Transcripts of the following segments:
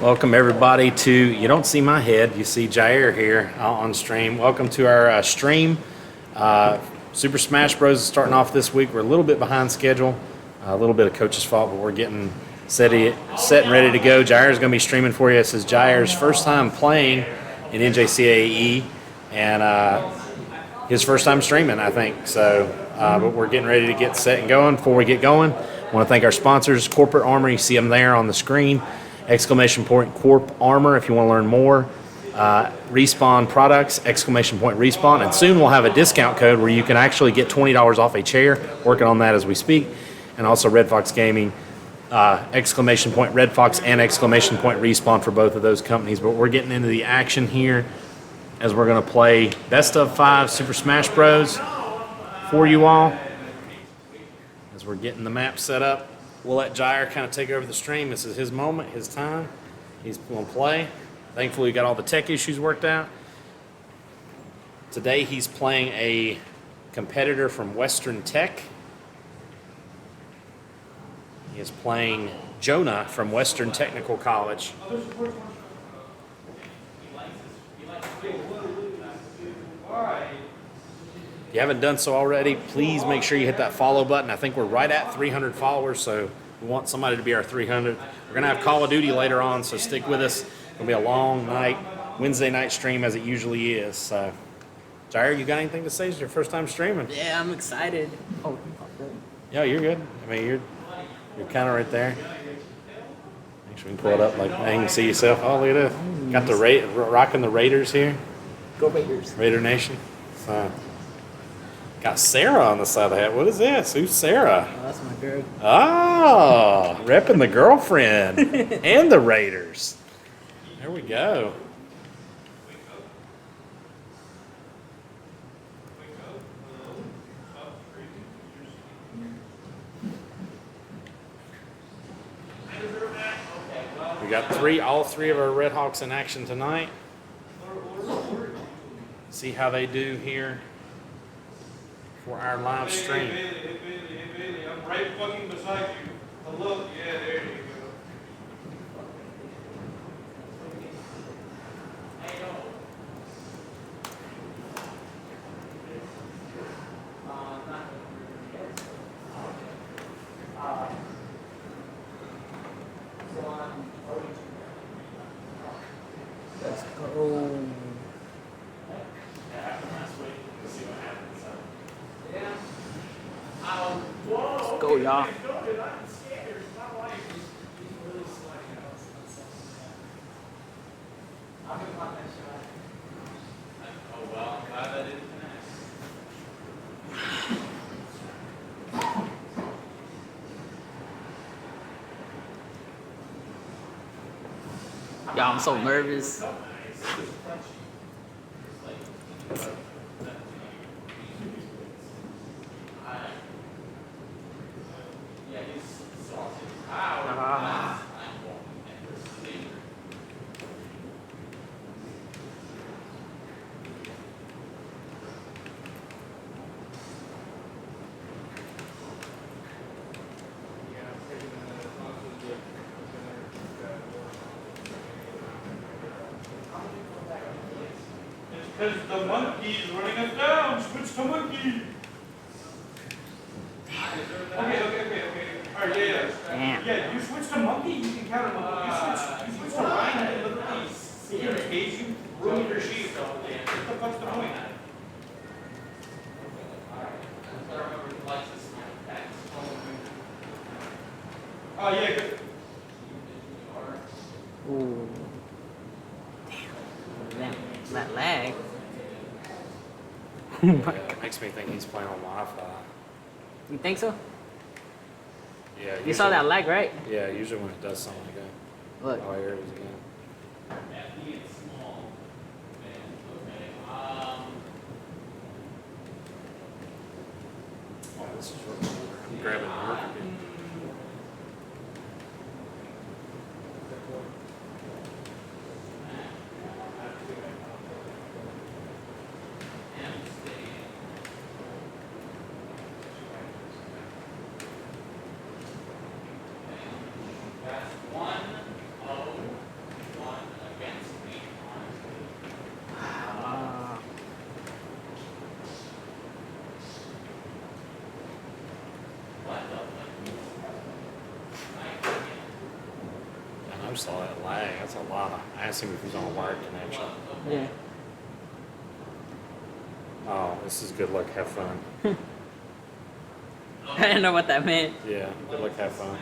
Welcome everybody to, you don't see my head, you see Jair here on stream. Welcome to our stream. Super Smash Bros. Is starting off this week. We're a little bit behind schedule, a little bit of coach's fault, but we're getting set and ready to go. Jair is going to be streaming for you. This is Jair's first time playing in NJCAAE and his first time streaming, I think. So, but we're getting ready to get set and going. Before we get going, I want to thank our sponsors, Corporate Armor. You see them there on the screen. Exclamation point Corp Armor if you want to learn more. Respawn Products, exclamation point Respawn. And soon we'll have a discount code where you can actually get $20 off a chair. Working on that as we speak. And also Red Fox Gaming, exclamation point Red Fox and exclamation point Respawn for both of those companies. But we're getting into the action here as we're going to play Best of 5 Super Smash Bros. For you all. As we're getting the map set up. We'll let Jair kind of take over the stream. This is his moment, his time. He's going to play. Thankfully, we got all the tech issues worked out. Today, he's playing a competitor from Western Tech. He is playing Jonah from Western Technical College. If you haven't done so already, please make sure you hit that follow button. I think we're right at 300 followers, so we want somebody to be our 300. We're going to have Call of Duty later on, so stick with us. It'll be a long night, Wednesday night stream as it usually is. So, Jair, you got anything to say? It's your first time streaming. Yeah, I'm excited. Oh, yeah, you're good. I mean, you're kind of right there. Make sure we can pull it up like you can see yourself. Oh, look at this. Got the rocking the Raiders here. Go Raiders. Raider Nation. So. Got Sarah on the side of the hat. What is this? Who's Sarah? Oh, that's my girl. Oh, repping the girlfriend and the Raiders. There we go. We got all three of our Red Hawks in action tonight. See how they do here for our live stream. Hey, Bailey, I'm right fucking beside you. Hello? Yeah, there you go. Let's go. Let's go, y'all. Y'all, I'm so nervous. Because the monkey is running us down. Switch to monkey. Okay. All right, yeah. Damn. Yeah, you switch to monkey, you can counter monkey. You switch to rhino, you look at these. In case you ruin your sheep. What the fuck's the point? Oh, yeah, good. Ooh. Damn. That lag. Oh my God. It makes me think he's playing on Wi-Fi. You think so? Yeah. You saw that lag, right? Yeah, usually when it does something like that. Look. Oh, here it is again. Oh, this is really cool. I'm grabbing the work again. asked him if he was on a wired connection. Yeah. Oh, this is good luck, have fun. I didn't know what that meant. Yeah, good luck, have fun.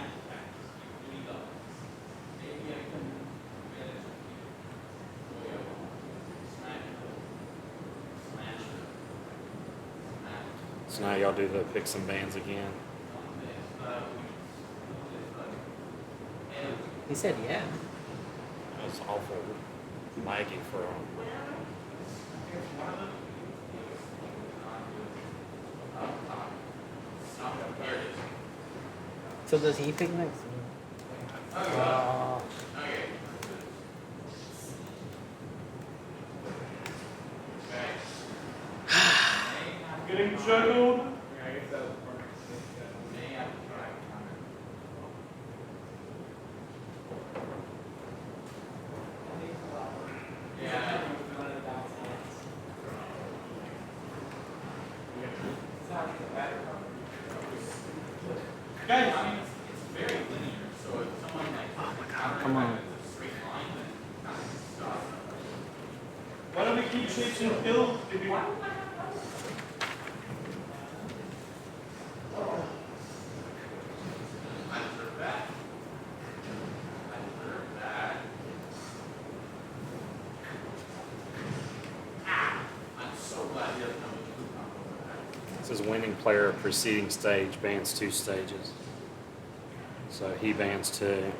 So now y'all do the pick some bands again. He said, yeah. That was awful laggy for So does he pick next? Getting juggled. Guys, I mean, it's very linear, so if someone like Come on. why don't we keep chasing Phil? If you It says winning player preceding stage bans 2 stages. So he bans 2.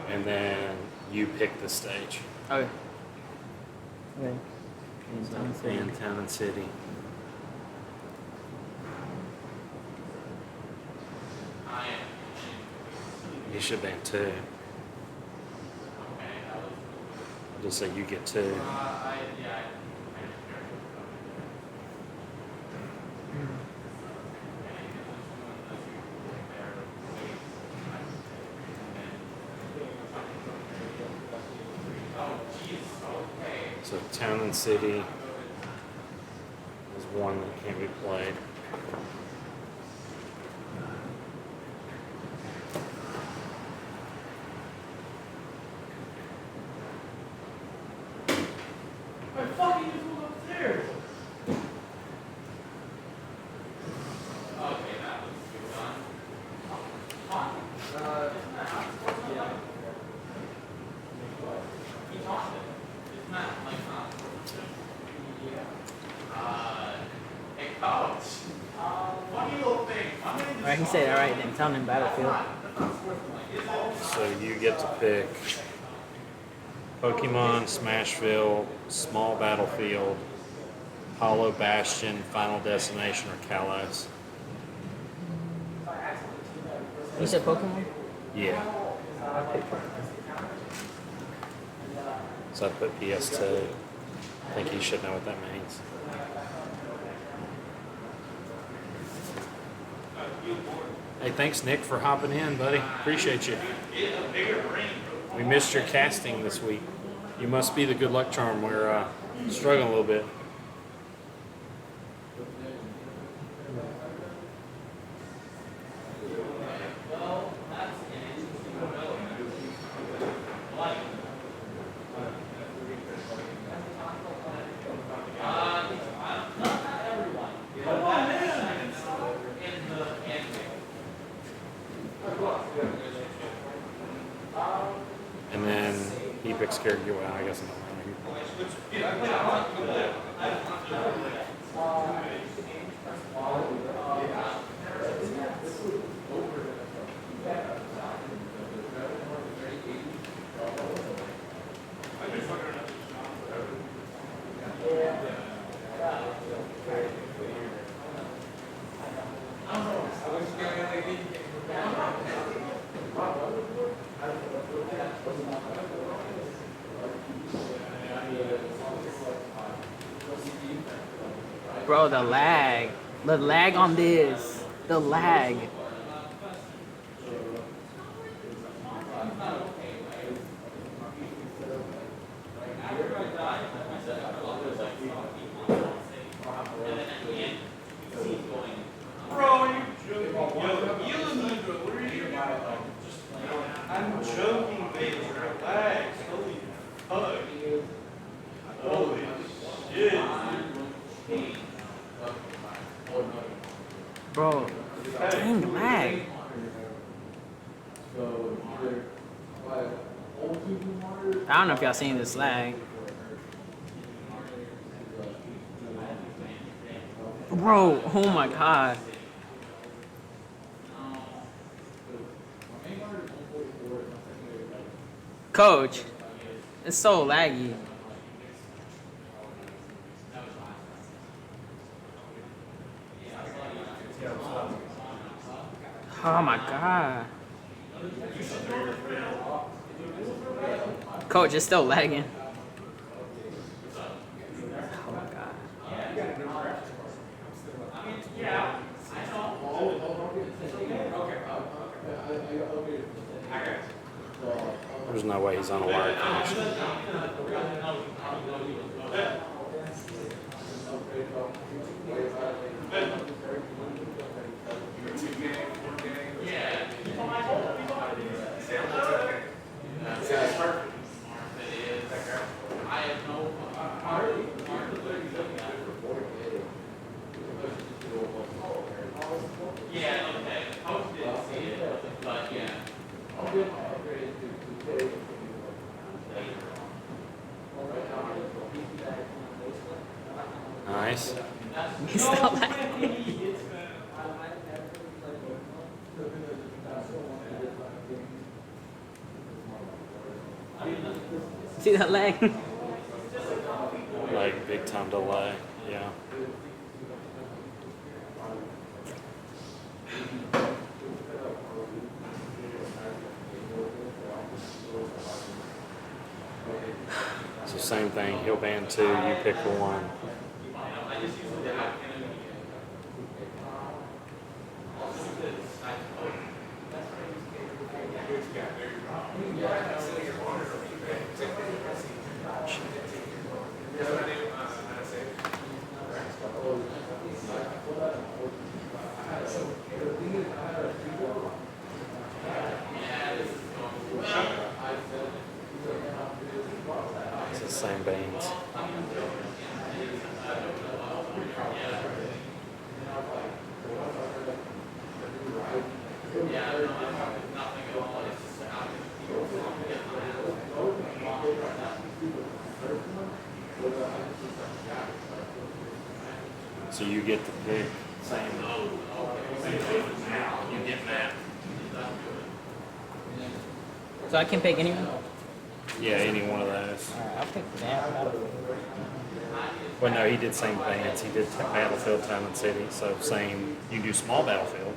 And then you pick the stage. Okay. Okay. And town and city. You should ban 2. I'll just say you get 2. So town and city is one that can't be played. I fucking just went upstairs. Alright, he said, alright, then tell him Battlefield. So you get to pick Pokemon, Smashville, Small Battlefield, Hollow Bastion, Final Destination, or Kalos. You said Pokemon? Yeah. So I put PS2. I think you should know what that means. Hey, thanks, Nick, for hopping in, buddy. Appreciate you. We missed your casting this week. You must be the good luck charm. We're struggling a little bit. And then he picks character. Well, I guess I'm not lying. Bro, the lag. The lag on this. The lag. Bro, you joking? Yo, you need to, what are you doing? I'm joking, baby. Relax. Bro, dang lag. I don't know if y'all seen this lag. Bro, oh my god. Coach, it's so laggy. Oh my god. Coach, it's still lagging. Oh my god. There's no way he's on a wired connection. Nice. He's still lagging. See that lag? Like big time delay. Yeah. So same thing. He'll ban 2. You pick 1. It's the same bans. So you get the pick. Same. You get that. So I can pick anyone? Yeah, any one of those. Alright, I'll pick that. Well, no, he did same bans. He did Battlefield, Town and City. So same. You can do small Battlefield.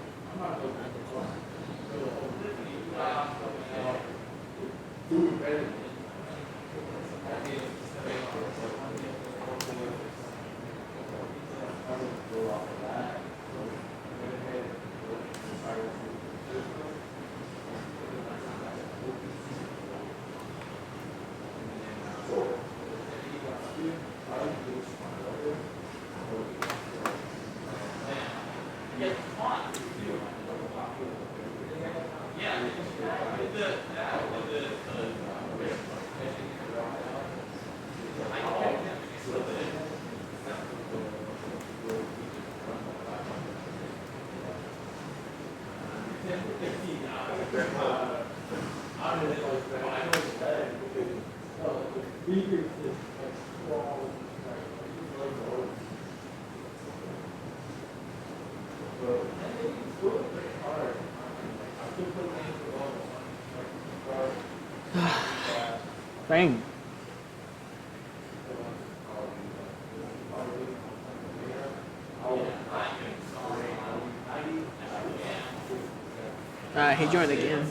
Dang. Alright, he joined again.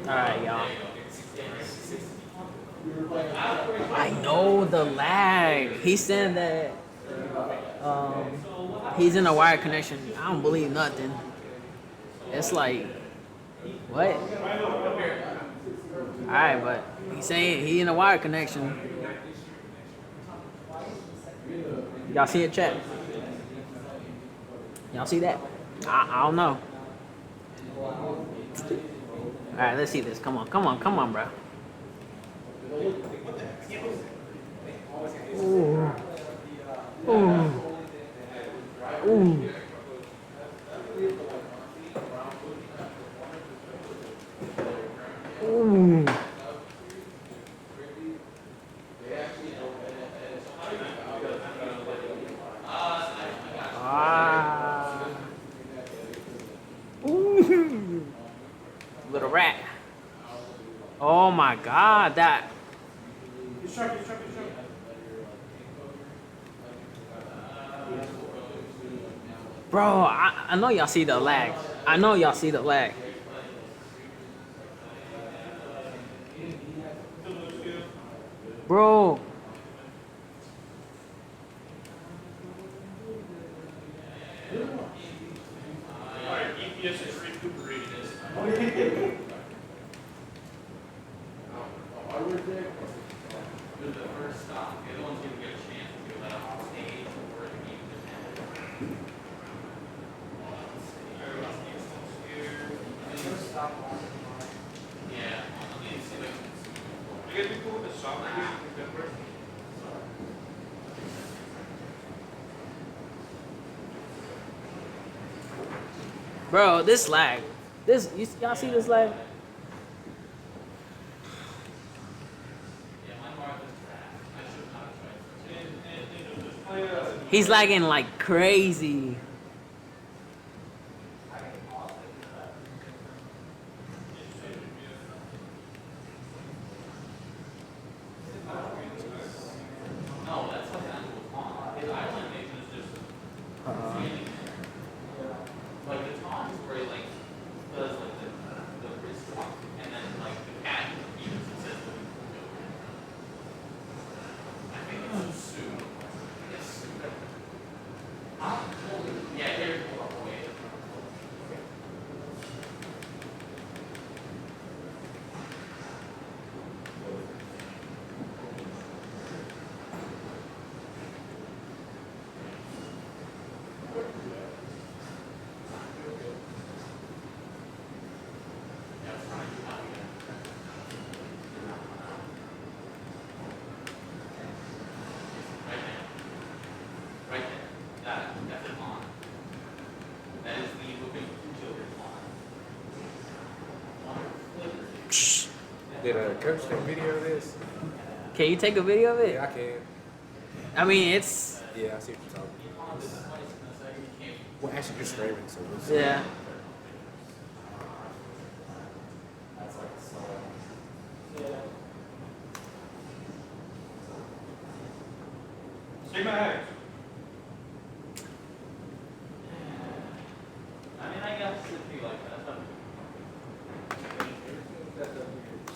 Alright, y'all. I know the lag. He's saying that he's in a wire connection. I don't believe nothing. It's like, what? Alright, but he's saying he in a wire connection. Y'all see it, chat? Y'all see that? I don't know. Alright, let's see this. Come on, come on, come on, bro. Ooh. Ooh. Ooh. Ooh. Ah. Ooh. Little rat. Oh my God, that. He's struck. Bro, I know y'all see the lag. I know y'all see the lag. Bro. Alright, EPS is recuperating this. The first stop, the other one's gonna get a chance to go that off stage or the game just yeah, let me see like you guys be cool with the shop Bro, this lag. Y'all see this lag? He's lagging like crazy. like the Tom's where he like does like the wrist walk and then like the cat even successfully. I think it's Sue. Yes. Yeah, here's the way. Right there. That's it on. That is the moving children's line. Did a coach take a video of this? Can you take a video of it? Yeah, I can. I mean, it's Yeah, I see what you're talking about. Well, actually, you're streaming, so we'll see. yeah. Sigma X. I mean, I guess it'd be like that.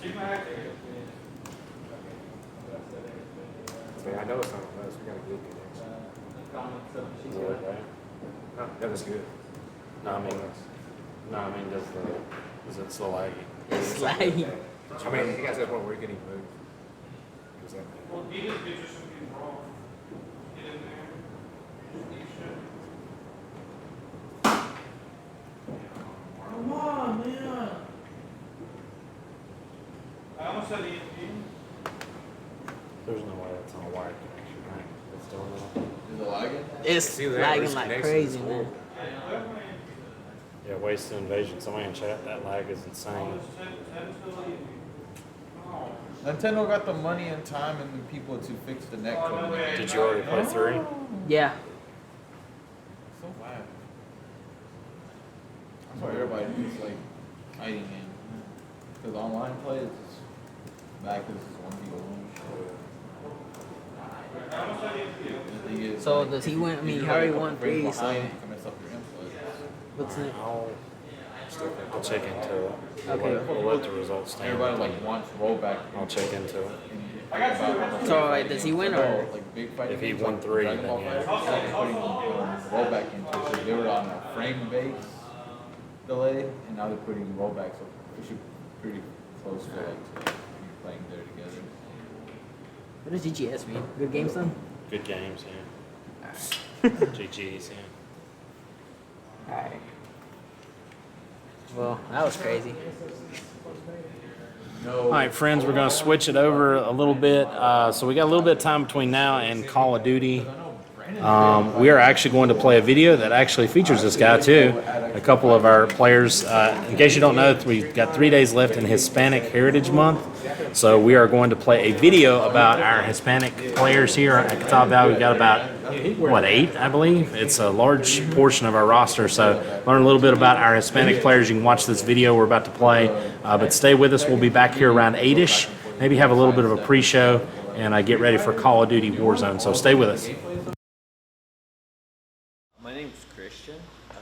Sigma X. Yeah, I know it's on us. We got a good connection. Oh, that was good. No, I mean, is it so laggy? It's laggy. I mean, you guys have one where you can even move. What's that? Well, these pictures should be wrong. Get in there. These should. Come on, man. I almost said ESP. There's no way that's on a wire connection, right? It's doing that. Is it lagging? It's See that? lagging Wrist like connection crazy, is man. horrible. Yeah, waste of invasion. Somebody in chat, that lag is insane. Nintendo got the money and time and the people to fix the netcode. Did you already play 3? Yeah. So bad. That's why everybody just like hiding in. Because online play is bad because it's one people lose. So does he win? I mean, he already won 3, so You can mess up your input. what's next? I'll check into it. Okay. We'll let the results stand. Everybody like wants rollback. I'll check into it. So like, does he win or? Like big fighting If he games, won like 3, Dragon Ball then Fighters, they're putting rollback into it. So they were on a frame base delay, and now they're putting rollback. So we should be pretty close to like to be playing there together. What does GGS mean? Good game, son? Good games, Alright. yeah. GG's, yeah. Alright. Well, that was crazy. All right, friends, we're going to switch it over a little bit. So we got a little bit of time between now and Call of Duty. We are actually going to play a video that actually features this guy too. A couple of our players. In case you don't know, we've got 3 days left in Hispanic Heritage Month. So we are going to play a video about our Hispanic players here at Catawba Valley. We've got about, 8, I believe. It's a large portion of our roster. So learn a little bit about our Hispanic players. You can watch this video we're about to play. But stay with us. We'll be back here around 8-ish. Maybe have a little bit of a pre-show and get ready for Call of Duty Warzone. So stay with us. My name's Christian.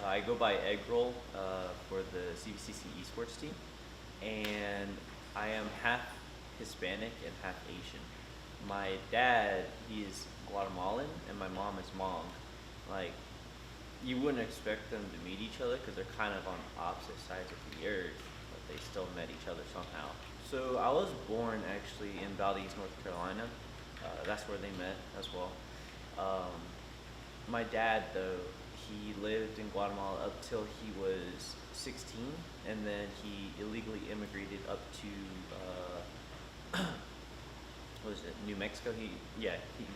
I go by Egg Roll for the CVCC esports team, and I am half Hispanic and half Asian. My dad, he's Guatemalan, and my mom is Hmong. Like, you wouldn't expect them to meet each other because they're kind of on opposite sides of the earth, but they still met each other somehow. So I was born actually in Valdez, North Carolina. That's where they met as well. My dad, though, he lived in Guatemala up till he was 16, and then he illegally immigrated up to what is it, New Mexico? He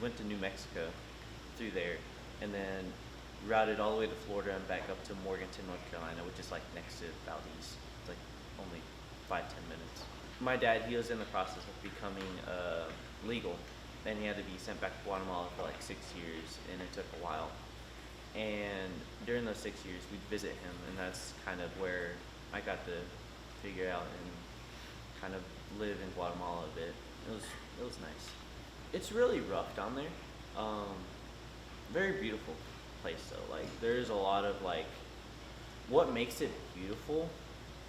went to New Mexico through there, and then routed all the way to Florida and back up to Morganton, North Carolina, which is like next to Valdez. It's like only 5-10 minutes. My dad, he was in the process of becoming legal, and he had to be sent back to Guatemala for like 6 years, and it took a while. And during those 6 years, we'd visit him, and that's kind of where I got to figure out and kind of live in Guatemala a bit. It was nice. It's really rough down there. Very beautiful place though. Like, there's a lot of like, what makes it beautiful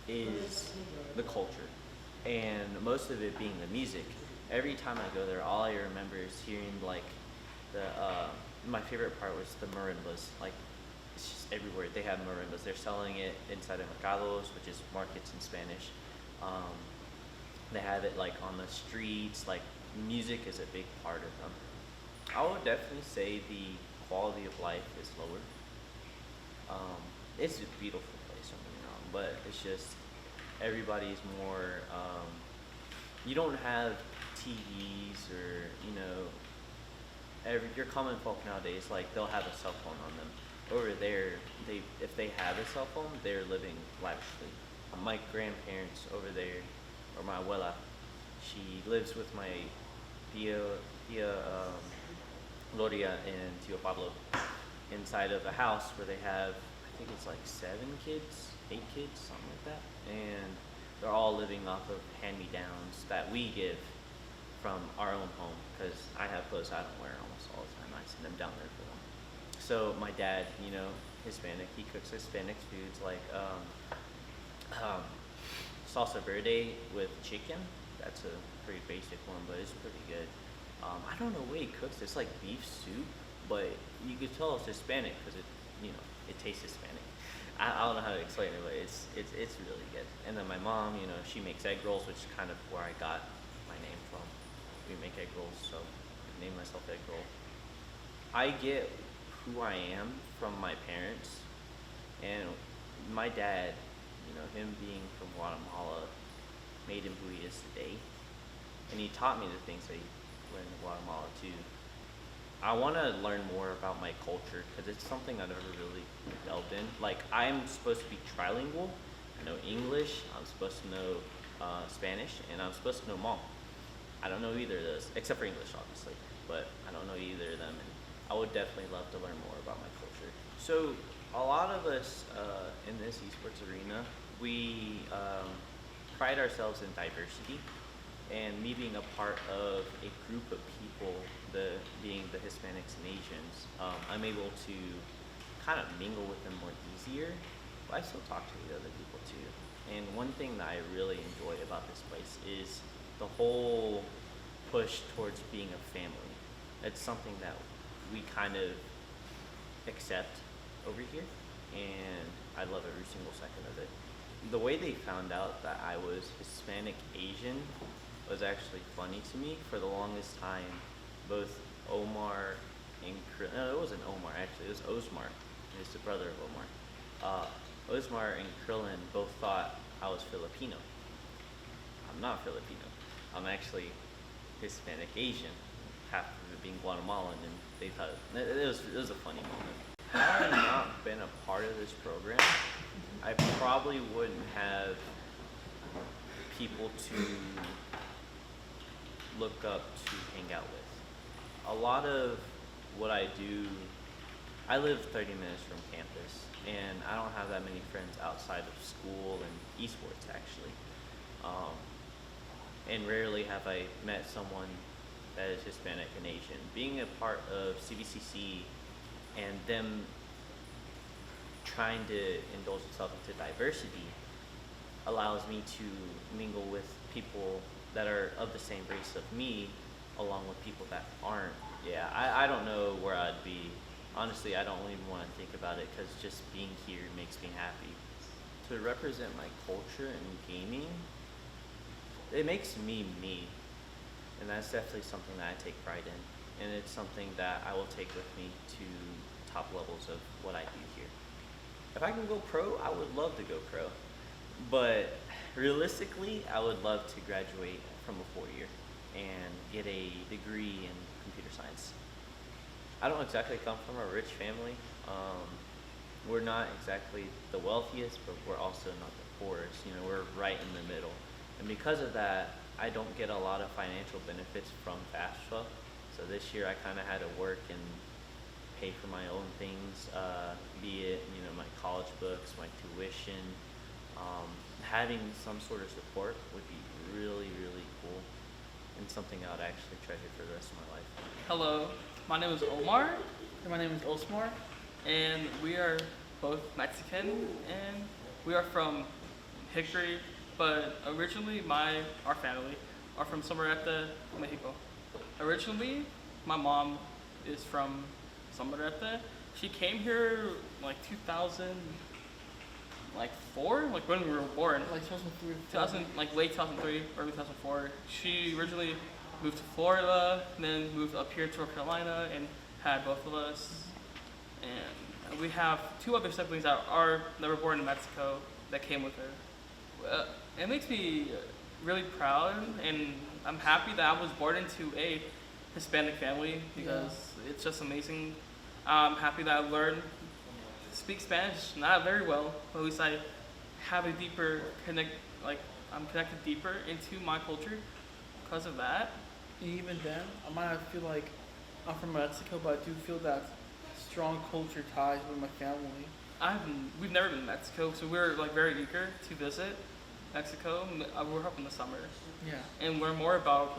is the culture, and most of it being the music. Every time I go there, all I remember is hearing like the my favorite part was the marimbas. Like, it's just everywhere. They have marimbas. They're selling it inside of mercados, which is markets in Spanish. They have it like on the streets. Like, music is a big part of them. I would definitely say the quality of life is lower. It's a beautiful place, don't get me wrong, but it's just everybody's more. You don't have TVs or your common folk nowadays, like, they'll have a cell phone on them. Over there, if they have a cell phone, they're living lavishly. My grandparents over there, or my abuela, she lives with my Tia Gloria and Tio Pablo inside of a house where they have, I think it's like 7 kids, 8 kids, something like that. And they're all living off of hand-me-downs that we give from our own home, because I have clothes I don't wear almost all the time. I send them down there for them. So my dad, Hispanic, he cooks Hispanic foods like salsa verde with chicken. That's a pretty basic one, but it's pretty good. I don't know what he cooks. It's like beef soup, but you could tell it's Hispanic because it tastes Hispanic. I don't know how to explain it, but it's really good. And then my mom, she makes egg rolls, which is kind of where I got my name from. We make egg rolls, so I named myself Egg Roll. I get who I am from my parents, and my dad, him being from Guatemala, made him who he is today. And he taught me the things that he learned in Guatemala too. I want to learn more about my culture because it's something I've never really delved in. Like, I'm supposed to be trilingual. I know English, I'm supposed to know Spanish, and I'm supposed to know Hmong. I don't know either of those, except for English, obviously, but I don't know either of them, and I would definitely love to learn more about my culture. So a lot of us in this esports arena, we pride ourselves in diversity, and me being a part of a group of people, being the Hispanics and Asians, I'm able to kind of mingle with them more easier, but I still talk to the other people too. And one thing that I really enjoy about this place is the whole push towards being a family. It's something that we kind of accept over here, and I love every single second of it. The way they found out that I was Hispanic Asian was actually funny to me. For the longest time, both Omar and no, it wasn't Omar actually, it was Osmar. He's the brother of Omar. Osmar and Krillin both thought I was Filipino. I'm not Filipino. I'm actually Hispanic Asian, half of it being Guatemalan, and they thought it was a funny moment. Had I not been a part of this program, I probably wouldn't have people to look up to hang out with. A lot of what I do, I live 30 minutes from campus, and I don't have that many friends outside of school and esports actually. And rarely have I met someone that is Hispanic and Asian. Being a part of CVCC and them trying to indulge itself into diversity allows me to mingle with people that are of the same race of me, along with people that aren't. Yeah, I don't know where I'd be. Honestly, I don't even want to think about it because just being here makes me happy. To represent my culture in gaming, it makes me me. And that's definitely something that I take pride in. And it's something that I will take with me to top levels of what I do here. If I can go pro, I would love to go pro. But realistically, I would love to graduate from a 4-year and get a degree in computer science. I don't exactly come from a rich family. We're not exactly the wealthiest, but we're also not the poorest. You know, we're right in the middle. And because of that, I don't get a lot of financial benefits from FAFSA. So this year I kind of had to work and pay for my own things, be it, you know, my college books, my tuition. Having some sort of support would be really, really cool and something I would actually treasure for the rest of my life. Hello, my name is Omar, and my name is Osmar, and we are both Mexican, and we are from Hickory, but originally our family are from Somerette, Mexico. Originally, my mom is from Somerette. She came here like 2004, like when we were born. Like 2003. 2000, like late 2003, early 2004. She originally moved to Florida, then moved up here to North Carolina, and had both of us. And we have 2 other siblings that were born in Mexico that came with her. It makes me really proud, and I'm happy that I was born into a Hispanic family because it's just amazing. I'm happy that I learned to speak Spanish, not very well, but at least I have a deeper I'm connected deeper into my culture because of that. And even then, I might not feel like I'm from Mexico, but I do feel that strong culture ties with my family. We've never been to Mexico, so we're like very eager to visit Mexico. We're up in the summer. Yeah. And learn more about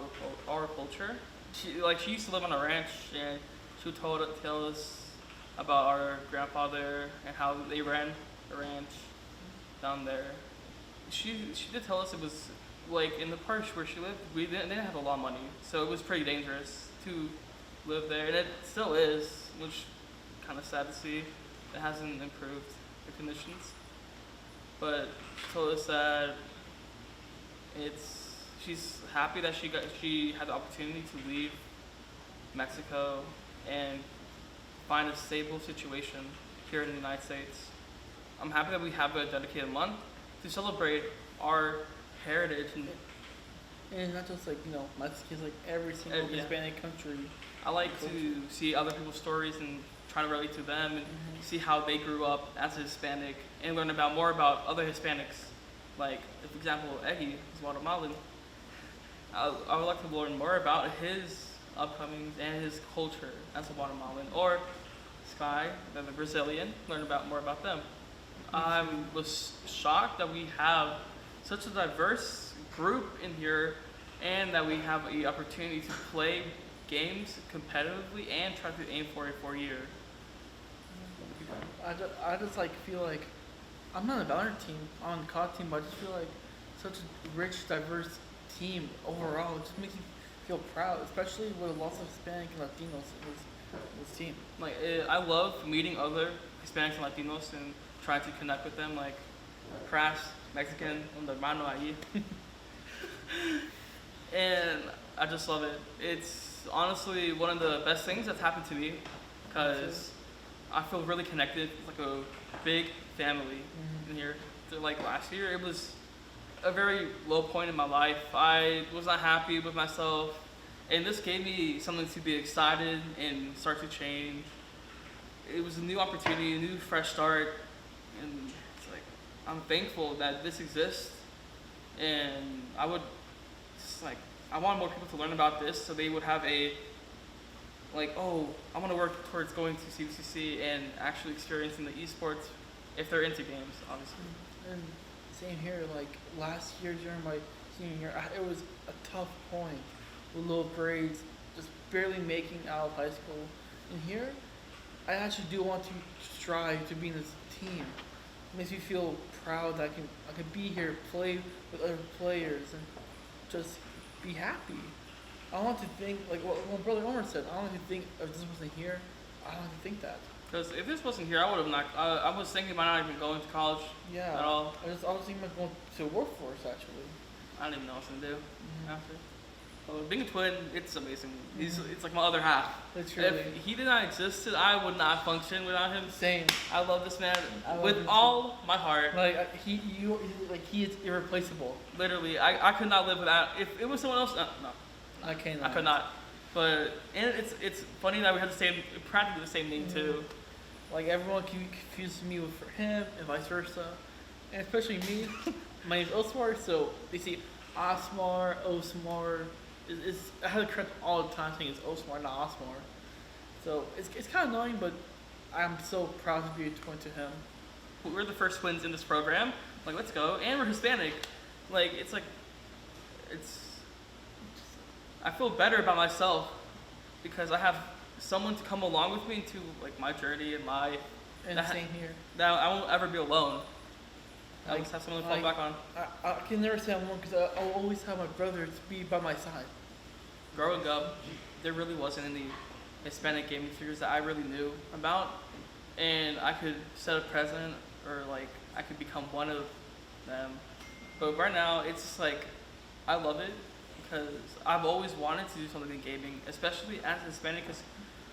our culture. She used to live on a ranch, and she would tell us about our grandfather and how they ran a ranch down there. She did tell us it was like in the parts where she lived, they didn't have a lot of money, so it was pretty dangerous to live there, and it still is, which kind of sad to see. It hasn't improved the conditions, but she told us that she's happy that she had the opportunity to leave Mexico and find a stable situation here in the United States. I'm happy that we have a dedicated month to celebrate our heritage And not just like, Mexicans, like every single Yeah. Hispanic country. I like to see other people's stories and try to relate to them and see how they grew up as a Hispanic and learn more about other Hispanics. Like, for example, Eddie is Guatemalan. I would like to learn more about his upcomings and his culture as a Guatemalan. Or Sky, the Brazilian, learn more about them. I was shocked that we have such a diverse group in here and that we have the opportunity to play games competitively and try to aim for a 4-year. I just like feel like I'm not a Valorant team. I'm on the COD team, but I just feel like such a rich, diverse team overall. It just makes you feel proud, especially with lots of Hispanic and Latinos in this team. Like I love meeting other Hispanics and Latinos and trying to connect with them. Like Crash, Mexican, un hermano ahí. And I just love it. It's honestly one of the best things that's happened to me because I feel really connected. It's like a big family in here. So, like last year, it was a very low point in my life. I was not happy with myself, and this gave me something to be excited and start to change. It was a new opportunity, a new fresh start, and it's like I'm thankful that this exists, and I would just like I want more people to learn about this so they would have a like, oh, I want to work towards going to CBCC and actually experiencing the esports if they're into games, obviously. And same here, like last year during my senior year, it was a tough point with low grades, just barely making out of high school. And here, I actually do want to strive to be in this team. It makes me feel proud that I can be here, play with other players, and just be happy. I want to think, like what Brother Omar said, I want to think if this wasn't here, I want to think that. Because if this wasn't here, I would have not. I was thinking about not even going to college Yeah. at all. I was thinking about going to workforce actually. I don't even know what to do after. Being a twin, it's amazing. It's like my other half. Literally. If he did not exist, I would not function without him. Same. I love this man I love with him too. all my heart. Like he is irreplaceable. Literally, I could not live without. If it was someone else, no, I can't. I could not. But and it's funny that we have the same, practically the same name too. Like everyone confuses me with him and vice versa, and especially me. My name's Osmar, so they say Osmar, Osmar. I have to correct all the time saying it's Osmar, not Osmar. So it's kind of annoying, but I'm so proud to be a twin to him. We're the first twins in this program. Like, let's go, and we're Hispanic. Like, it's I feel better about myself because I have someone to come along with me into like my journey and my And same here. that I won't ever be alone. I always have someone to fall back on. I can never say I'm alone because I'll always have my brother to be by my side. Growing up, there really wasn't any Hispanic gaming figures that I really knew about, and I could set a precedent or like I could become one of them. But right now, it's just like I love it because I've always wanted to do something in gaming, especially as Hispanic, because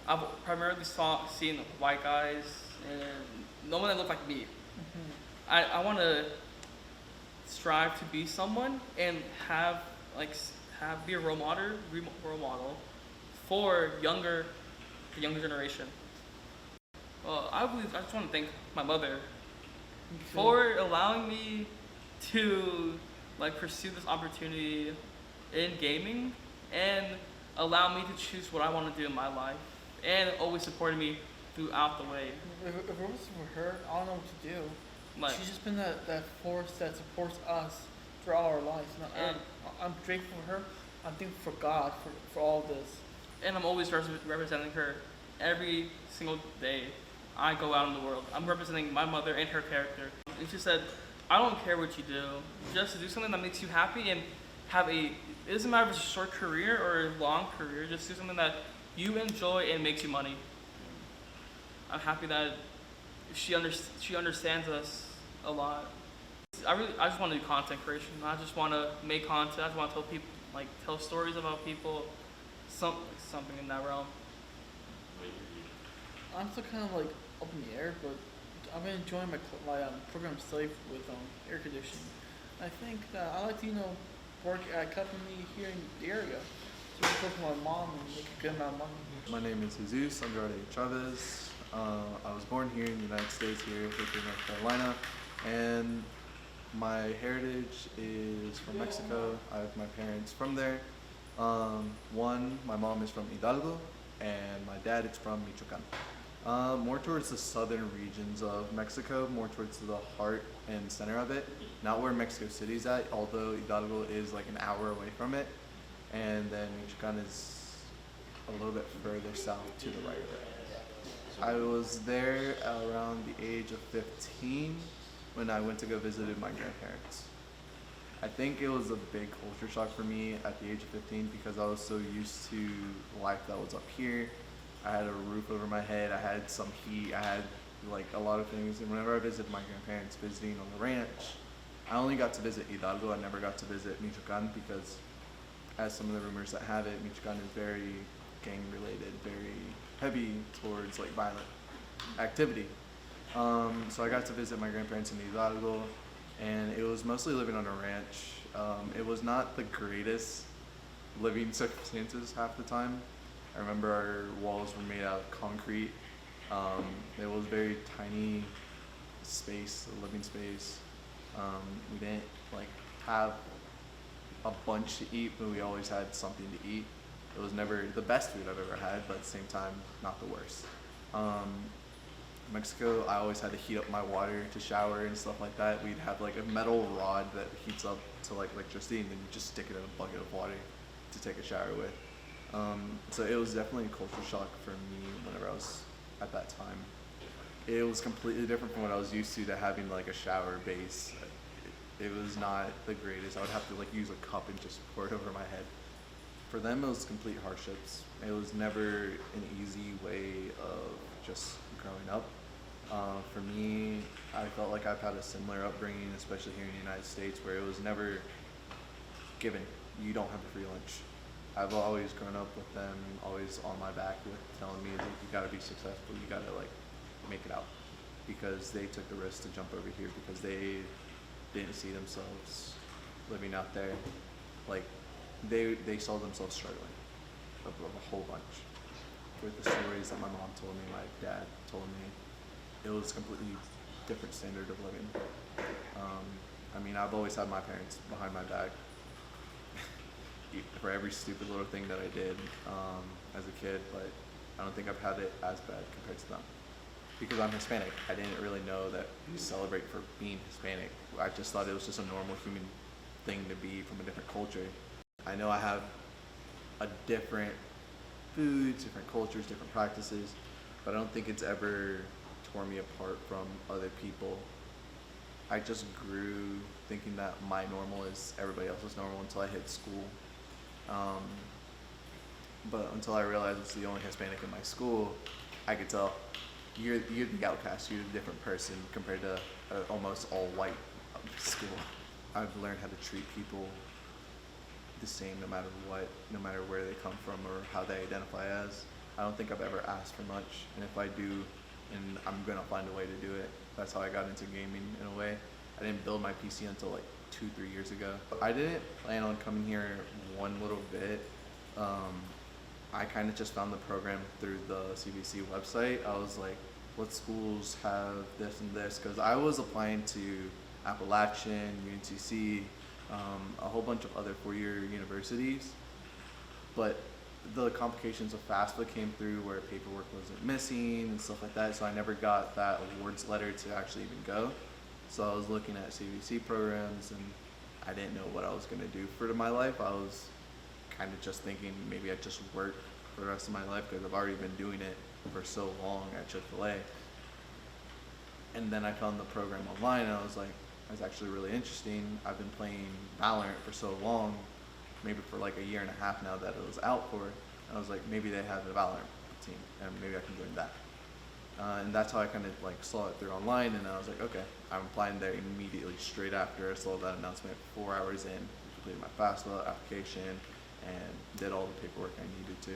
I've primarily seen white guys and no one that looked like me. I want to strive to be someone and be a role model for the younger generation. Well, I just want to thank my mother for allowing me to like pursue this opportunity in gaming and allow me to choose what I want to do in my life and always supporting me throughout the way. If it wasn't for her, I don't know what to do. Like, She's just been that force that supports us throughout our lives. And I'm grateful for her. I'm thankful for God for all this. and I'm always representing her every single day I go out in the world. I'm representing my mother and her character. And she said, I don't care what you do, just do something that makes you happy and it doesn't matter if it's a short career or a long career, just do something that you enjoy and makes you money. I'm happy that she understands us a lot. I just want to do content creation. I just want to make content. I just want to tell people, tell stories about people, something in that realm. I'm still kind of up in the air, but I've been enjoying my program study with air conditioning. I think that I like to work at a company here in the area to work with my mom and make a good amount of money. My name is Jesus Andrade Chavez. I was born here in the United States, here in North Carolina, and my heritage is from Mexico. I have my parents from there. My mom is from Hidalgo, and my dad is from Michoacan. More towards the southern regions of Mexico, more towards the heart and center of it. Not where Mexico City is at, although Hidalgo is like an hour away from it. And then Michoacan is a little bit further south to the right of it. I was there around the age of 15, when I went to go visit my grandparents. I think it was a big culture shock for me at the age of 15 because I was so used to life that was up here. I had a roof over my head, I had some heat, I had like a lot of things. And whenever I visited my grandparents visiting on the ranch, I only got to visit Hidalgo. I never got to visit Michoacan because, as some of the rumors that have it, Michoacan is very gang related, very heavy towards like violent activity. So I got to visit my grandparents in Hidalgo, and it was mostly living on a ranch. It was not the greatest living circumstances half the time. I remember our walls were made out of concrete. It was very tiny space, living space. We didn't like have a bunch to eat, but we always had something to eat. It was never the best food I've ever had, but at the same time, not the worst. Mexico, I always had to heat up my water to shower and stuff like that. We'd have like a metal rod that heats up to like electricity, and then you just stick it in a bucket of water to take a shower with. So it was definitely a culture shock for me whenever I was at that time. It was completely different from what I was used to having like a shower base. It was not the greatest. I would have to like use a cup and just pour it over my head. For them, it was complete hardships. It was never an easy way of just growing up. For me, I felt like I've had a similar upbringing, especially here in the United States, where it was never given. You don't have a free lunch. I've always grown up with them, always on my back with telling me that you gotta be successful, you gotta like make it out. Because they took the risk to jump over here because they didn't see themselves living out there. Like they saw themselves struggling of a whole bunch. With the stories that my mom told me, my dad told me, it was a completely different standard of living. I mean, I've always had my parents behind my back for every stupid little thing that I did as a kid, but I don't think I've had it as bad compared to them. Because I'm Hispanic, I didn't really know that we celebrate for being Hispanic. I just thought it was just a normal human thing to be from a different culture. I know I have a different foods, different cultures, different practices, but I don't think it's ever torn me apart from other people. I just grew thinking that my normal is everybody else's normal until I hit school. But until I realized I was the only Hispanic in my school, I could tell you're the outcast, you're a different person compared to almost all white school. I've learned how to treat people the same no matter what, no matter where they come from or how they identify as. I don't think I've ever asked for much, and if I do, and I'm gonna find a way to do it. That's how I got into gaming in a way. I didn't build my PC until like 2-3 years ago. I didn't plan on coming here one little bit. I kind of just found the program through the CBC website. I was like, what schools have this and this? Because I was applying to Appalachian, UNCC, a whole bunch of other four-year universities, but the complications of FAFSA came through where paperwork wasn't missing and stuff like that, so I never got that awards letter to actually even go. So I was looking at CBC programs, and I didn't know what I was going to do for my life. I was kind of just thinking maybe I'd just work for the rest of my life because I've already been doing it for so long at Chick-fil-A. And then I found the program online, and I was like, that's actually really interesting. I've been playing Valorant for so long, maybe for like a year and a half now that it was out for. I was like, maybe they have a Valorant team, and maybe I can join that. And that's how I kind of like saw it through online, and I was like, okay, I'm applying there immediately, straight after I saw that announcement. 4 hours in, completed my FAFSA application, and did all the paperwork I needed to.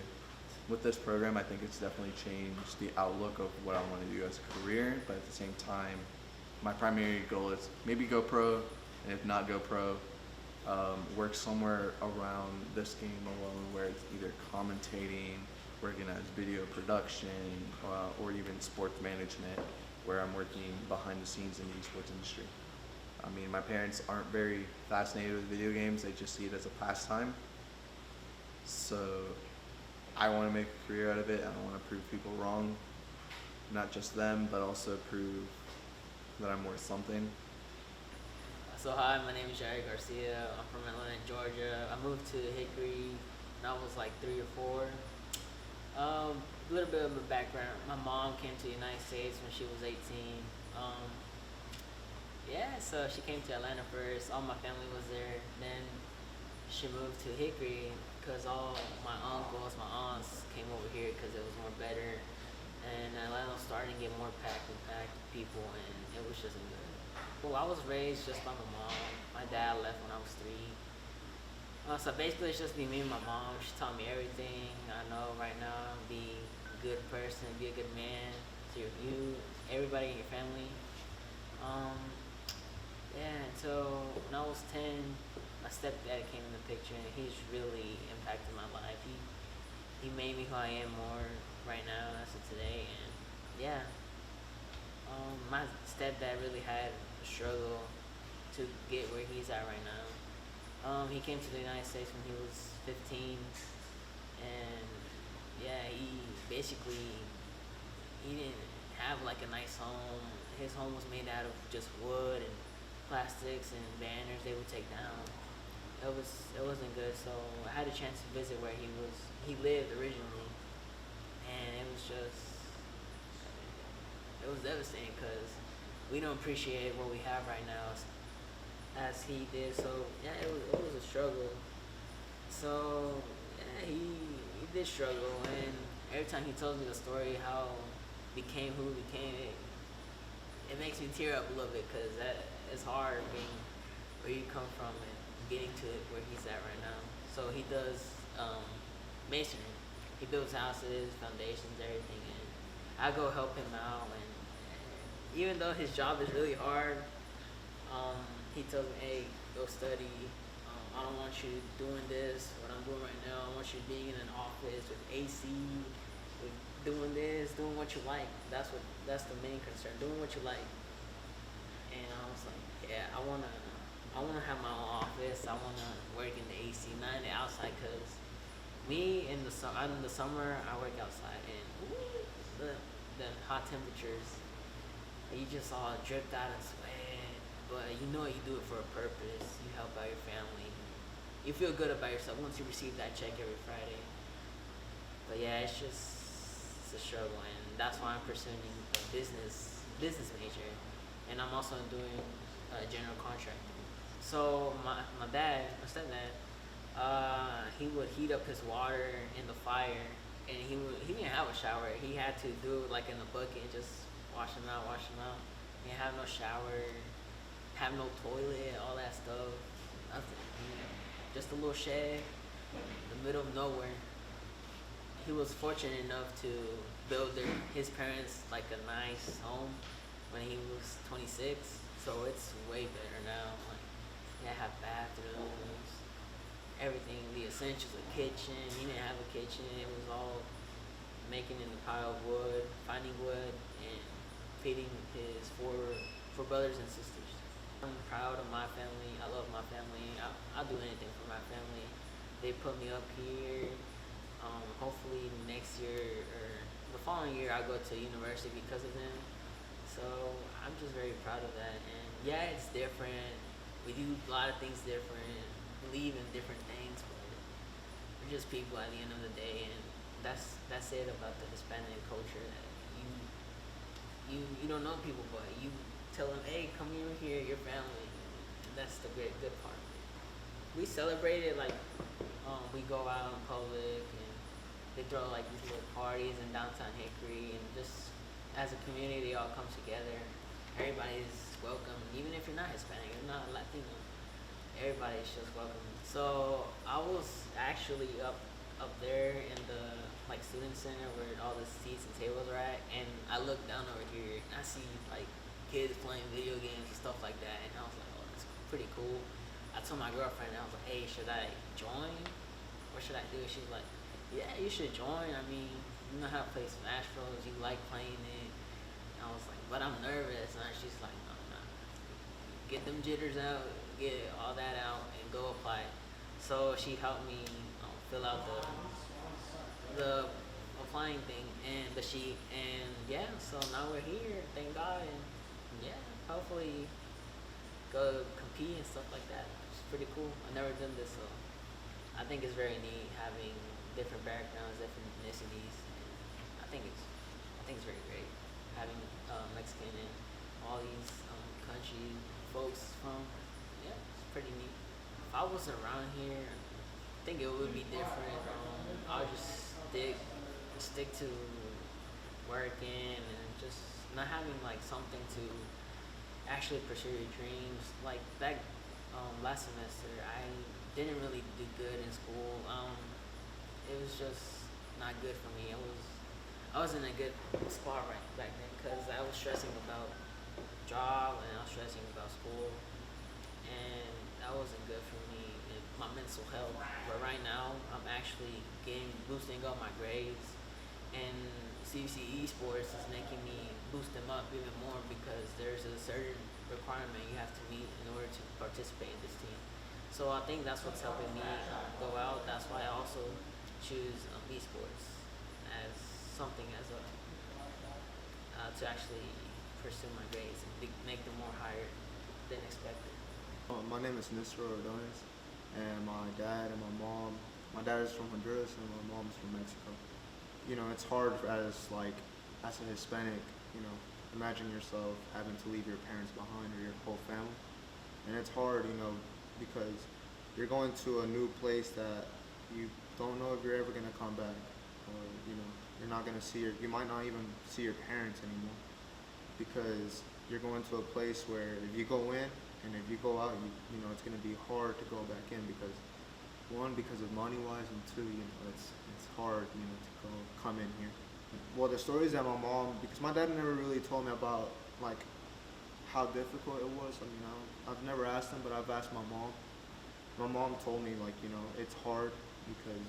With this program, I think it's definitely changed the outlook of what I want to do as a career, but at the same time, my primary goal is maybe go pro, and if not go pro, work somewhere around this game alone where it's either commentating, working as video production, or even sports management, where I'm working behind the scenes in the esports industry. I mean, my parents aren't very fascinated with video games, they just see it as a pastime. So I want to make a career out of it, and I want to prove people wrong. Not just them, but also prove that I'm worth something. So hi, my name is Jair Garcia. I'm from Atlanta, Georgia. I moved to Hickory when I was like 3 or 4. A little bit of a background. My mom came to the United States when she was 18. Yeah, so she came to Atlanta first. All my family was there. Then she moved to Hickory because all my uncles, my aunts came over here because it was more better. And Atlanta was starting to get more packed and packed people, and it was just good. Well, I was raised just by my mom. My dad left when I was 3. So basically, it's just me and my mom. She taught me everything I know right now. Be a good person, be a good man to you, everybody in your family. Um, yeah, and so when I was 10, my stepdad came in the picture, and he's really impacted my life. He made me who I am more right now as of today, and yeah, my stepdad really had a struggle to get where he's at right now. He came to the United States when he was 15, and yeah, he basically he didn't have like a nice home. His home was made out of just wood and plastics and banners they would take down. It wasn't good. So I had a chance to visit where he lived originally, and it was devastating because we don't appreciate what we have right now as he did. So yeah, it was a struggle. So yeah, he did struggle, and every time he tells me the story how he became who he became, it makes me tear up a little bit because it's hard being where you come from and getting to where he's at right now. So he does masonry. He builds houses, foundations, everything, and I go help him out. And even though his job is really hard, he tells me, "Hey, go study. I don't want you doing this, what I'm doing right now. I want you being in an office with AC, with doing this, doing what you like. That's the main concern, doing what you like." And I was like, yeah, I wanna have my own office. I wanna work in the AC, not in the outside, cause me in the summer I work outside, and the hot temperatures, you just all dripped out and sweat. But you know you do it for a purpose. You help out your family. You feel good about yourself once you receive that check every Friday. But yeah, it's a struggle, and that's why I'm pursuing a business major, and I'm also doing general contracting. So my stepdad, he would heat up his water in the fire, and he didn't have a shower. He had to do it like in a bucket, and just wash him out. He didn't have no shower, have no toilet, all that stuff. Nothing. Just a little shed in the middle of nowhere. He was fortunate enough to build his parents like a nice home when he was 26. So it's way better now. Like, they have bathrooms, everything, the essentials, a kitchen. He didn't have a kitchen. It was all making in the pile of wood, finding wood, and feeding his four brothers and sisters. I'm proud of my family. I love my family. I'll do anything for my family. They put me up here. Hopefully next year or the following year I'll go to university because of them. So I'm just very proud of that. And yeah, it's different. We do a lot of things different, believe in different things, but we're just people at the end of the day. And that's it about the Hispanic culture. That you don't know people, but you tell them, hey, come here, your family. And that's the good part. We celebrate it like we go out in public, and they throw like these little parties in downtown Hickory, and just as a community, they all come together. Everybody's welcome, even if you're not Hispanic, you're not Latino. Everybody's just welcome. So I was actually up there in the like student center where all the seats and tables are at, and I look down over here and I see like kids playing video games and stuff like that, and I was like, oh, that's pretty cool. I told my girlfriend, I was like, hey, should I join? What should I do? She's like, yeah, you should join. I mean, you know how to play Smash Bros. You like playing it. And I was like, but I'm nervous. And she's like, no. Get them jitters out, get all that out, and go apply. So she helped me fill out the applying thing and the sheet. And yeah, so now we're here. Thank God. And yeah, hopefully go compete and stuff like that. It's pretty cool. I've never done this, so I think it's very neat having different backgrounds, different ethnicities. And I think it's very great having Mexican and all these country folks from. Yeah, it's pretty neat. If I was around here, I think it would be different. I'll just stick to working and just not having like something to actually pursue your dreams. Like that last semester, I didn't really do good in school. It was just not good for me. I was in a good spot right back then because I was stressing about job and I was stressing about school, and that wasn't good for me and my mental health. But right now, I'm actually boosting up my grades, and CCE sports is making me boost them up even more because there's a certain requirement you have to meet in order to participate in this team. So I think that's what's helping me go out. That's why I also choose esports as something as a to actually pursue my grades and make them more higher than expected. My name is Nisra Ordonez, and my dad and my dad is from Honduras and my mom is from Mexico. You know, it's hard as a Hispanic, you know, imagine yourself having to leave your parents behind or your whole family. And it's hard, you know, because you're going to a new place that you don't know if you're ever going to come back, or, you know, you're not going to you might not even see your parents anymore, because you're going to a place where if you go in and if you go out, you know, it's going to be hard to go back in because, one, because of money wise, and two, you know, it's hard, you know, to come in here. Well, the stories that my mom, because my dad never really told me about like how difficult it was. I mean, I've never asked him, but I've asked my mom. My mom told me, like, you know, it's hard because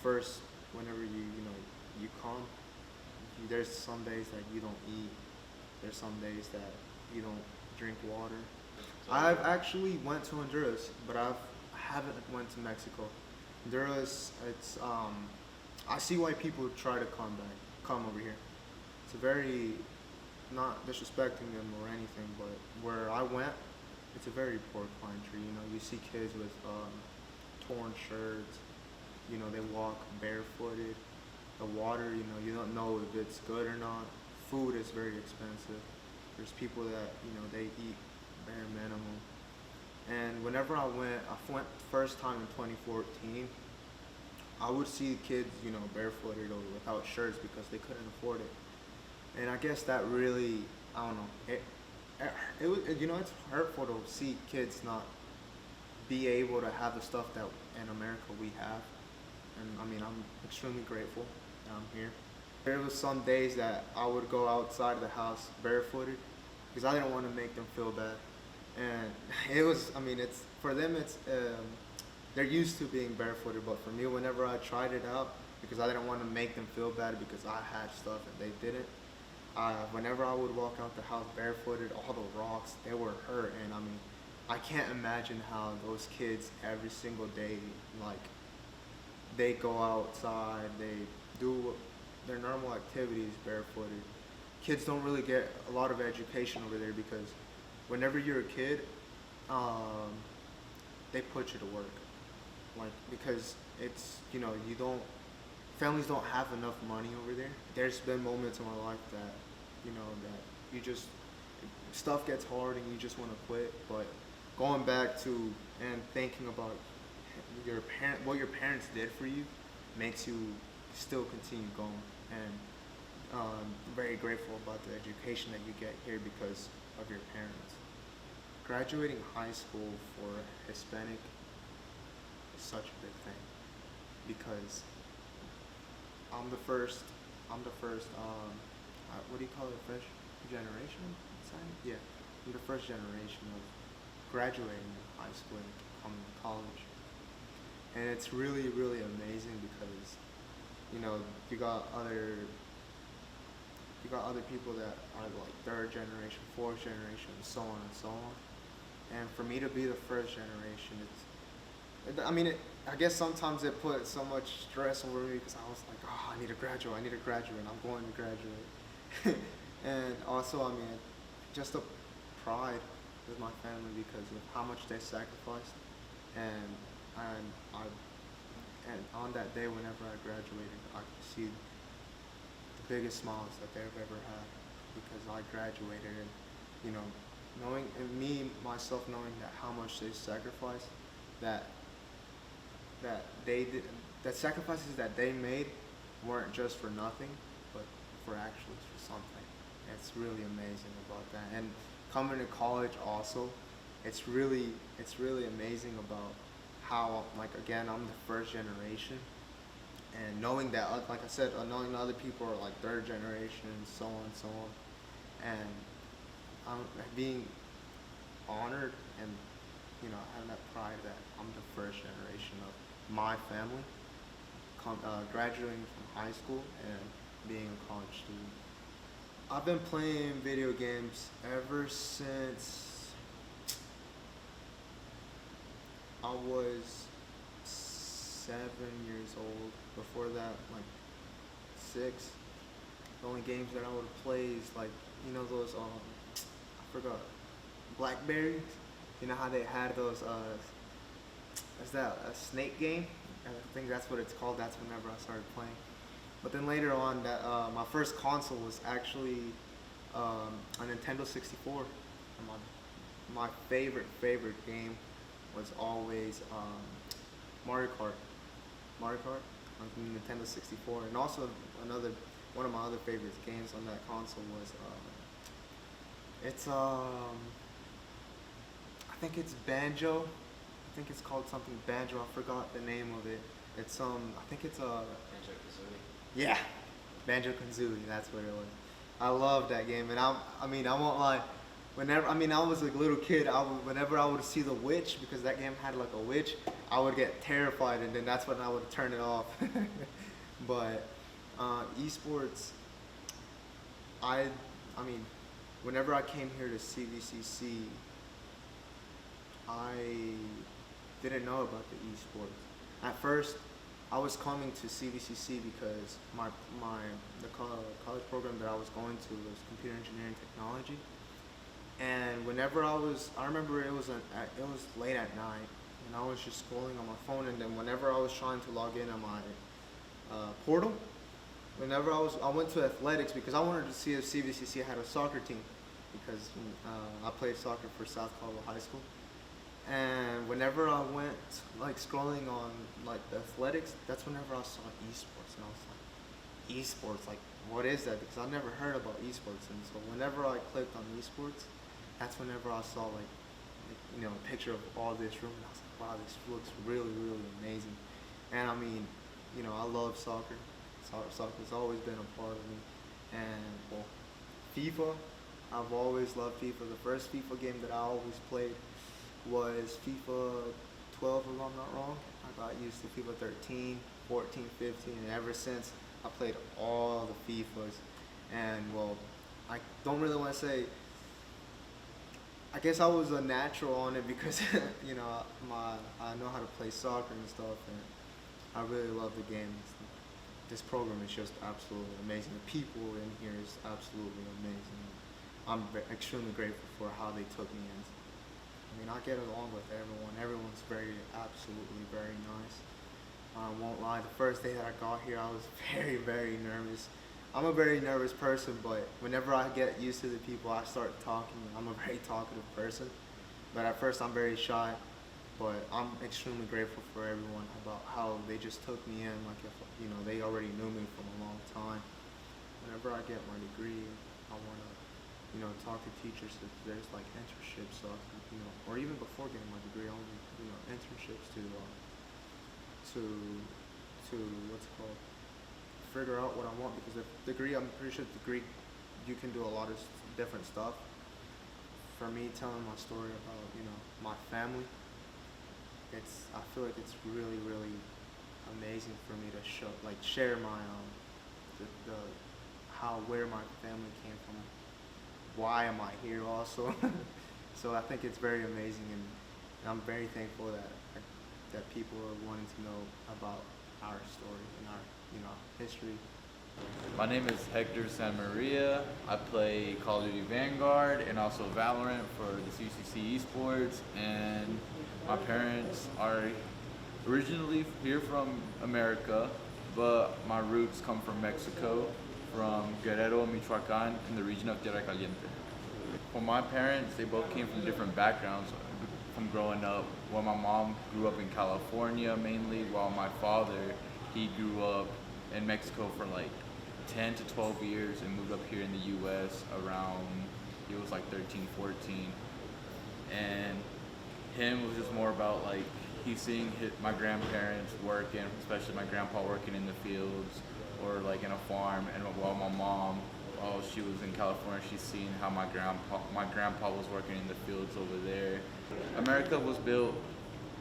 first, whenever you come, there's some days that you don't eat. There's some days that you don't drink water. I've actually went to Honduras, but I haven't went to Mexico. Honduras, it's I see why people try to come over here. It's a very, not disrespecting them or anything, but where I went, it's a very poor country. You know, you see kids with torn shirts. You know, they walk barefooted. The water, you know, you don't know if it's good or not. Food is very expensive. There's people that, you know, they eat bare minimum. And whenever I went first time in 2014, I would see kids, you know, barefooted or without shirts because they couldn't afford it. And I guess that really, I don't know, it was, you know, it's hurtful to see kids not be able to have the stuff that in America we have. And I mean, I'm extremely grateful that I'm here. There was some days that I would go outside of the house barefooted because I didn't want to make them feel bad. And it was, I mean, it's, for them, it's, they're used to being barefooted, but for me, whenever I tried it out, because I didn't want to make them feel bad because I had stuff and they didn't, whenever I would walk out the house barefooted, all the rocks, they were hurt. And I mean, I can't imagine how those kids every single day, like, they go outside, they do their normal activities barefooted. Kids don't really get a lot of education over there because whenever you're a kid, they put you to work. Like, because it's, you know, families don't have enough money over there. There's been moments in my life that, you know, that you just, stuff gets hard and you just want to quit. But going back to and thinking about what your parents did for you makes you still continue going. And I'm very grateful about the education that you get here because of your parents. Graduating high school for Hispanic is such a big thing because I'm the first, what do you call it, first generation? Yeah, I'm the first generation of graduating high school and coming to college. And it's really, really amazing because, you know, you got other people that are like third generation, fourth generation, so on and so on. And for me to be the first generation, I guess sometimes it put so much stress over me because I was like, oh, I need to graduate, and I'm going to graduate. And also, I mean, just a pride with my family because of how much they sacrificed. And on that day, whenever I graduated, I could see the biggest smiles that they've ever had because I graduated and, you know, knowing, and me myself knowing that how much they sacrificed, that they did, that sacrifices that they made weren't just for nothing, but for actually for something. It's really amazing about that. And coming to college also, it's really amazing about how, like, again, I'm the first generation, and knowing that, like I said, knowing other people are like third generation and so on and so on, and I'm being honored and, you know, having that pride that I'm the first generation of my family graduating from high school and being a college student. I've been playing video games ever since I was 7 years old. Before that, like 6. The only games that I would play is like, you know, those I forgot, Blackberries. You know how they had those is that a snake game? I think that's what it's called. That's whenever I started playing. But then later on, that my first console was actually a Nintendo 64. And my favorite game was always Mario Kart. Mario Kart on the Nintendo 64, and also one of my other favorite games on that console was I think it's Banjo. I think it's called something Banjo. I forgot the name of it. It's I think it's Banjo-Kazooie. yeah, Banjo-Kazooie. That's what it was. I love that game, and I won't lie. Whenever, I was a little kid, whenever I would see the witch, because that game had like a witch, I would get terrified, and then that's when I would turn it off. But esports, whenever I came here to CVCC, I didn't know about the esports. At first, I was coming to CVCC because the college program that I was going to was computer engineering technology. And whenever I remember it was late at night, and I was just scrolling on my phone, and then whenever I was trying to log in on my portal, whenever I went to athletics because I wanted to see if CVCC had a soccer team, because I played soccer for South Colorado High School. And whenever I went like scrolling on like the athletics, that's whenever I saw esports, and I was like, esports, like what is that? Because I never heard about esports, and so whenever I clicked on esports, that's whenever I saw like you know, a picture of all this room, and I was like, wow, this looks really, really amazing. And you know, I love soccer. Soccer's always been a part of me. And well, FIFA, I've always loved FIFA. The first FIFA game that I always played was FIFA 12, if I'm not wrong. I got used to FIFA 13, 14, 15, and ever since I played all the FIFAs. And well, I don't really want to say, I guess I was a natural on it because you know, I know how to play soccer and stuff, and I really love the game. This program is just absolutely amazing. The people in here is absolutely amazing. I'm extremely grateful for how they took me in. I get along with everyone. Everyone's absolutely very nice. I won't lie, the first day that I got here, I was very, very nervous. I'm a very nervous person, but whenever I get used to the people, I start talking. I'm a very talkative person, but at first I'm very shy. But I'm extremely grateful for everyone about how they just took me in, like if, you know, they already knew me from a long time. Whenever I get my degree, I want to, you know, talk to teachers if there's like internships, so I can, you know, or even before getting my degree, I want to, you know, internships to what's it called, figure out what I want, because the degree, I'm pretty sure the degree, you can do a lot of different stuff. For me, telling my story about, you know, my family, I feel like it's really, really amazing for me to share my where my family came from, why am I here also. So I think it's very amazing, and I'm very thankful that people are wanting to know about our story and our, you know, history. My name is Hector San Maria. I play Call of Duty Vanguard and also Valorant for the CCC Esports, and my parents are originally here from America, but my roots come from Mexico, from Guerrero, Michoacan, in the region of Tierra Caliente. For my parents, they both came from different backgrounds from growing up. Well, my mom grew up in California mainly, while my father, he grew up in Mexico for like 10 to 12 years and moved up here in the U.S. around, he was like 13, 14. And him was just more about like, he's seeing my grandparents working, especially my grandpa working in the fields or like in a farm, and while my mom, while she was in California, she's seeing how my grandpa was working in the fields over there. America was built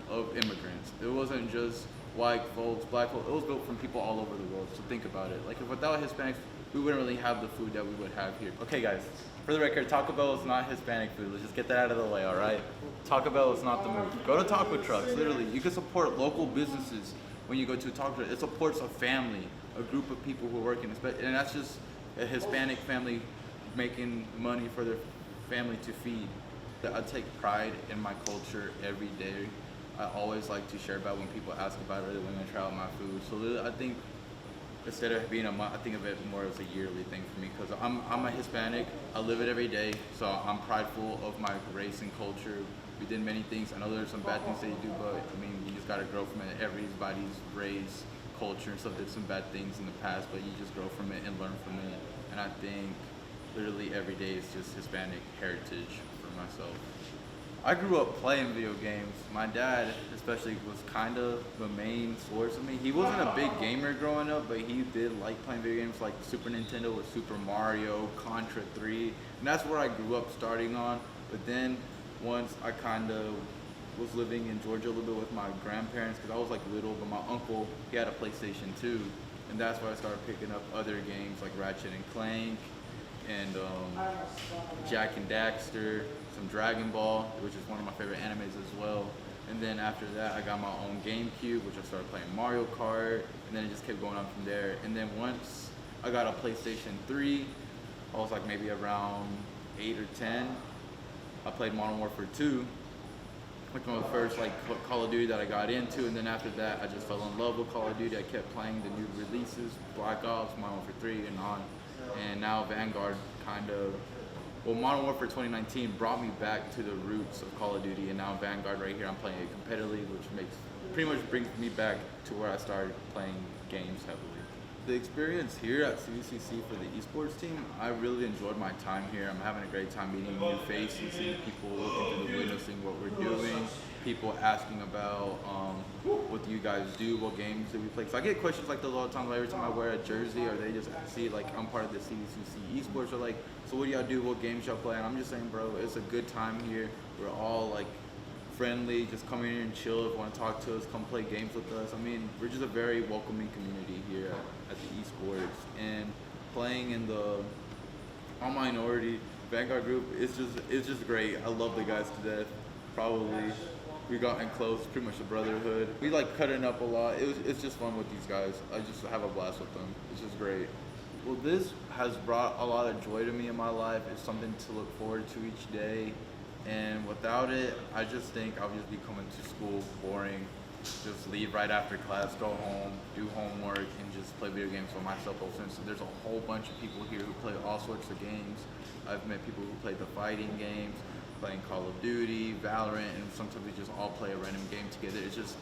of immigrants. It wasn't just white folks, black folks, it was built from people all over the world. So think about it. Like if without Hispanics, we wouldn't really have the food that we would have here. Okay guys, for the record, Taco Bell is not Hispanic food. Let's just get that out of the way, all right? Taco Bell is not the move. Go to taco trucks, literally. You can support local businesses when you go to a taco truck. It supports a family, a group of people who are working, and that's just a Hispanic family making money for their family to feed. I take pride in my culture every day. I always like to share about when people ask about it or when I try out my food. So I think instead of being a month, I think of it more as a yearly thing for me because I'm a Hispanic. I live it every day, so I'm prideful of my race and culture. We did many things. I know there's some bad things that you do, but I mean, you just gotta grow from it. Everybody's race, culture, and stuff did some bad things in the past, but you just grow from it and learn from it. And I think literally every day is just Hispanic heritage for myself. I grew up playing video games. My dad especially was kind of the main source of me. He wasn't a big gamer growing up, but he did like playing video games like Super Nintendo with Super Mario, Contra 3, and that's where I grew up starting on. But then once I kind of was living in Georgia a little bit with my grandparents, because I was like little, but my uncle, he had a PlayStation 2, and that's why I started picking up other games like Ratchet and Clank, and Jack and Daxter, some Dragon Ball, which is one of my favorite animes as well. And then after that, I got my own GameCube, which I started playing Mario Kart, and then it just kept going on from there. And then once I got a PlayStation 3, I was like maybe around 8 or 10. I played Modern Warfare 2, which was the first like Call of Duty that I got into. And then after that, I just fell in love with Call of Duty. I kept playing the new releases, Black Ops, Modern Warfare 3, and on. And now Vanguard kind of, well, Modern Warfare 2019 brought me back to the roots of Call of Duty, and now Vanguard right here, I'm playing it competitively, which pretty much brings me back to where I started playing games heavily. The experience here at CCC for the esports team, I really enjoyed my time here. I'm having a great time meeting new faces, seeing people looking through the window, seeing what we're doing, people asking about what do you guys do, what games do we play. So I get questions like those all the time, like every time I wear a jersey, or they just see like I'm part of the CCC esports, or like, so what do y'all do, what games y'all play? And I'm just saying, bro, it's a good time here. We're all like friendly, just come in here and chill. If you want to talk to us, come play games with us. I mean, we're just a very welcoming community here at the esports, and playing in the all minority Vanguard group, it's just great. I love the guys to death. Probably we gotten close, pretty much a brotherhood. We like cutting up a lot. It's just fun with these guys. I just have a blast with them. It's just great. Well, this has brought a lot of joy to me in my life. It's something to look forward to each day. And without it, I just think I'll just be coming to school boring, just leave right after class, go home, do homework, and just play video games for myself. Since there's a whole bunch of people here who play all sorts of games. I've met people who play the fighting games, playing Call of Duty, Valorant, and sometimes we just all play a random game together. It's just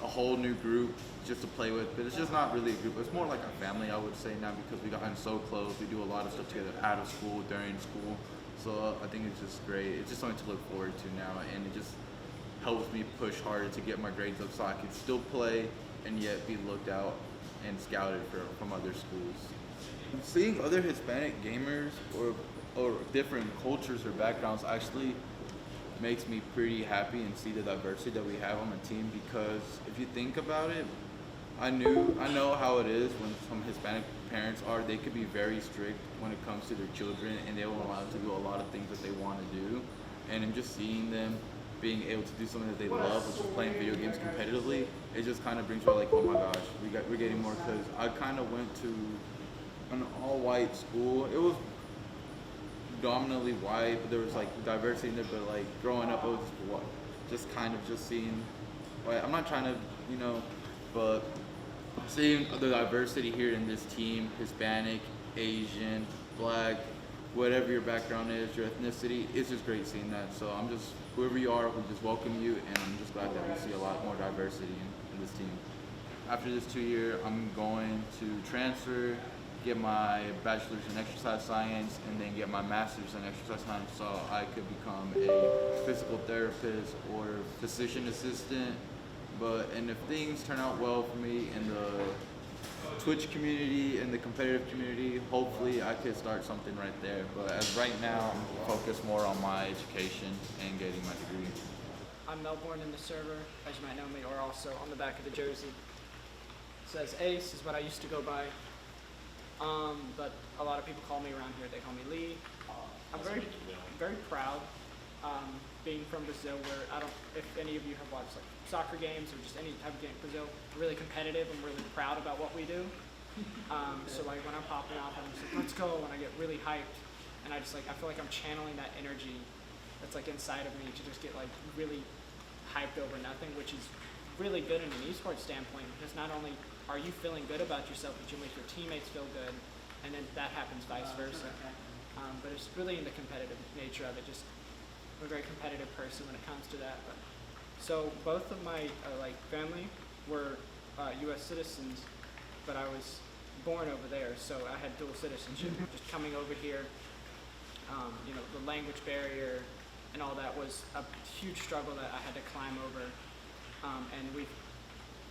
a whole new group just to play with, but it's just not really a group. It's more like a family, I would say now, because we gotten so close. We do a lot of stuff together out of school, during school. So I think it's just great. It's just something to look forward to now, and it just helps me push harder to get my grades up so I can still play and yet be looked out and scouted from other schools. Seeing other Hispanic gamers or different cultures or backgrounds actually makes me pretty happy and see the diversity that we have on the team, because if you think about it, I know how it is when some Hispanic parents are. They could be very strict when it comes to their children, and they won't allow them to do a lot of things that they want to do. And I'm just seeing them being able to do something that they love, which is playing video games competitively, it just kind of brings me like, oh my gosh, we're getting more. Because I kind of went to an all-white school. It was dominantly white, but there was like diversity in it. But like growing up, it was just kind of just seeing. Like, I'm not trying to, but seeing the diversity here in this team, Hispanic, Asian, Black, whatever your background is, your ethnicity. It's just great seeing that. So I'm just, whoever you are, we just welcome you, and I'm just glad that we see a lot more diversity in this team. After this 2 year, I'm going to transfer, get my bachelor's in exercise science, and then get my master's in exercise science so I could become a physical therapist or physician assistant. And if things turn out well for me in the Twitch community and the competitive community, hopefully I could start something right there. But as right now, I'm focused more on my education and getting my degree. I'm Melbourne in the server, as you might know me, or also on the back of the jersey. It says Ace is what I used to go by. But a lot of people call me around here, they call me Lee. I'm very proud, being from Brazil, where if any of you have watched like soccer games or just any type of game in Brazil, we're really competitive and really proud about what we do. So like when I'm popping off, I'm just like, let's go, and I get really hyped, and I feel like I'm channeling that energy that's like inside of me to just get like really hyped over nothing, which is really good in an esports standpoint, because not only are you feeling good about yourself, but you make your teammates feel good, and then that happens vice versa. But it's really in the competitive nature of it. Just I'm a very competitive person when it comes to that. So both of my family were U.S. citizens, but I was born over there, so I had dual citizenship. Just coming over here, the language barrier and all that was a huge struggle that I had to climb over, and we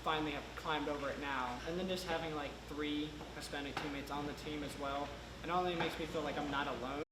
finally have climbed over it now. And then just having like 3 Hispanic teammates on the team as well, it not only makes me feel like I'm not alone,